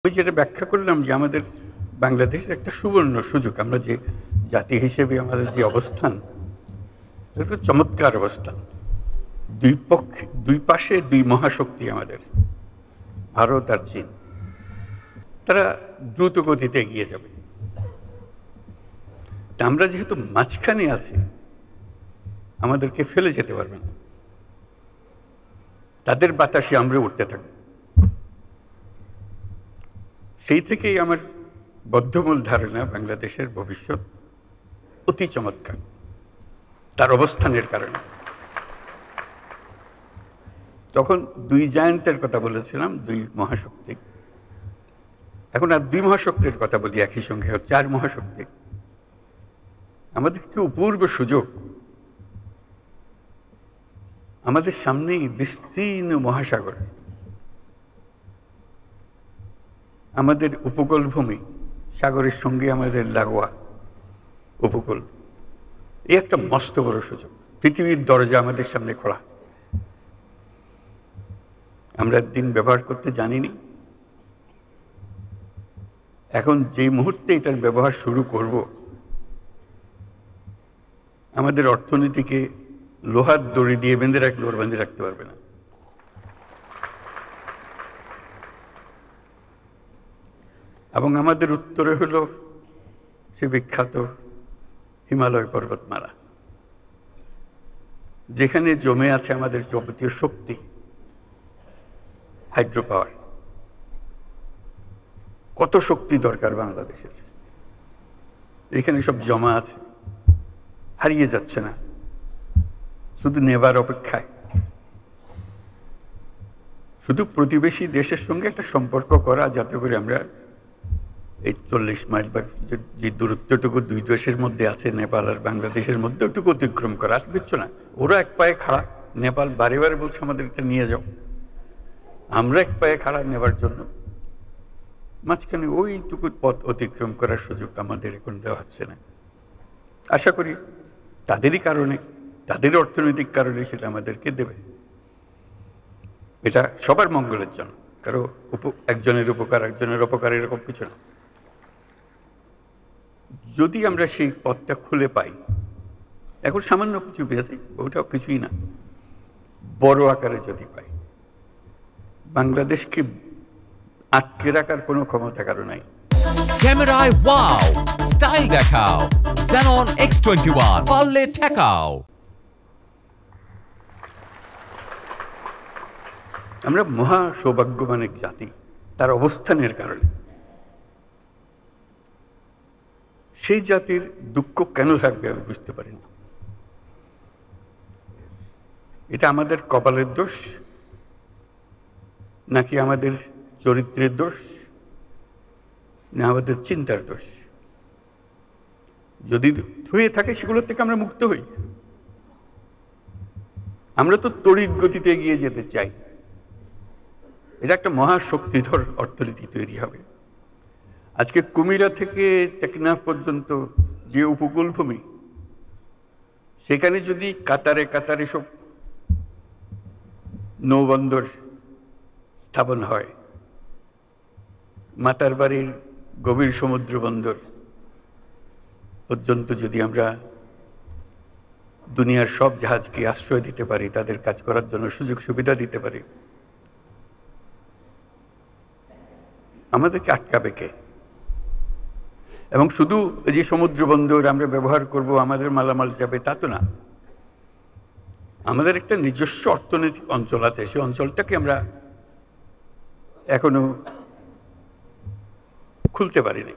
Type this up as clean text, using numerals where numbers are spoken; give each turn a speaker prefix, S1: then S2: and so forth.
S1: আমি যেটা ব্যাখ্যা করলাম যে আমাদের বাংলাদেশ একটা সুবর্ণ সুযোগ, আমরা যে জাতি হিসেবে আমাদের যে অবস্থান, একটা চমৎকার অবস্থান। দুই পাশে দুই মহাশক্তি আমাদের, ভারত আর চীন। তারা দ্রুত গতিতে এগিয়ে যাবে। তা আমরা যেহেতু মাঝখানে আছি, আমাদেরকে ফেলে যেতে পারবে না। তাদের বাতাসে আমরা উঠতে থাকব। সেই থেকেই আমার বদ্ধমূল ধারণা বাংলাদেশের ভবিষ্যৎ অতি চমৎকার, তার অবস্থানের কারণে। তখন দুই জায়ান্টের কথা বলেছিলাম, দুই মহাশক্তি। এখন আর দুই মহাশক্তির কথা বলি একই সঙ্গে, চার মহাশক্তি। আমাদের কি অপূর্ব সুযোগ! আমাদের সামনেই বিস্তীর্ণ মহাসাগর, আমাদের উপকূল ভূমি, সাগরের সঙ্গে আমাদের লাগোয়া উপকূল। এই একটা মস্ত বড় সুযোগ। পৃথিবীর দরজা আমাদের সামনে খোলা। আমরা দিন ব্যবহার করতে জানিনি। এখন যে মুহূর্তে এটার ব্যবহার শুরু করব, আমাদের অর্থনীতিকে লোহার দড়ি দিয়ে বেঁধে রাখতে পারবে না। এবং আমাদের উত্তরে হলো সে বিখ্যাত হিমালয় পর্বতমালা, যেখানে জমে আছে আমাদের যাবতীয় শক্তি, হাইড্রো পাওয়ার। কত শক্তি দরকার বাংলাদেশের, এখানে সব জমা আছে, হারিয়ে যাচ্ছে না, শুধু নেবার অপেক্ষায়। শুধু প্রতিবেশী দেশের সঙ্গে একটা সম্পর্ক করা, যাতে করে আমরা এই 40 মাইল বা যে দূরত্বটুকু দুই দেশের মধ্যে আছে, নেপাল আর বাংলাদেশের মধ্যে, ওটুকু অতিক্রম করা। আর কিচ্ছু না। ওরা এক পায়ে খাড়া, নেপাল বারে বারে বলছে আমাদের এটা নিয়ে যাও। আমরা এক পায়ে খাড়া নেবার জন্য মাঝখানে ওইটুকু পথ অতিক্রম করার সুযোগ আমাদের এখন দেওয়া হচ্ছে না। আশা করি তাদেরই কারণে, তাদের অর্থনৈতিক কারণে সেটা আমাদেরকে দেবে। এটা সবার মঙ্গলের জন্য, কারো একজনের উপকার একজনের অপকার এরকম কিছু না। যদি আমরা সেই পথটা খুলে পাই, এখন সামান্য কিছু পেয়েছি, ওটাও কিছুই না, বড় আকারে যদি পাই, বাংলাদেশকে আটকে রাখার কোনো ক্ষমতা কারো নাই।
S2: ক্যামেরায় ওয়াও, স্টাইল দেখাও, Xenon X21 পারলে ঠেকাও।
S1: আমরা মহা সৌভাগ্যবান এক জাতি, তার অবস্থানের কারণে। সেই জাতির দুঃখ কেন থাকবে আমি বুঝতে পারি না। এটা আমাদের কপালের দোষ, নাকি আমাদের চরিত্রের দোষ, না আমাদের চিন্তার দোষ? যদি হয়ে থাকে, সেগুলোর থেকে আমরা মুক্ত হই। আমরা তো তড়িৎ গতিতে এগিয়ে যেতে চাই। এটা একটা মহাশক্তিধর অর্থনীতি তৈরি হবে। আজকে কুমিরা থেকে টেকনাফ পর্যন্ত যে উপকূল ভূমি, সেখানে যদি কাতারে কাতারে সব নৌবন্দর স্থাপন হয়, মাতার বাড়ির গভীর সমুদ্র বন্দর পর্যন্ত যদি আমরা দুনিয়ার সব জাহাজকে আশ্রয় দিতে পারি, তাদের কাজ করার জন্য সুযোগ সুবিধা দিতে পারি, আমাদেরকে আটকাবে কে? এবং শুধু যে সমুদ্র বন্দর আমরা ব্যবহার করব, আমাদের মালামাল যাবে, তা তো না। আমাদের একটা নিজস্ব অর্থনৈতিক অঞ্চল আছে, সেই অঞ্চলটাকে আমরা এখনো খুলতে পারিনি।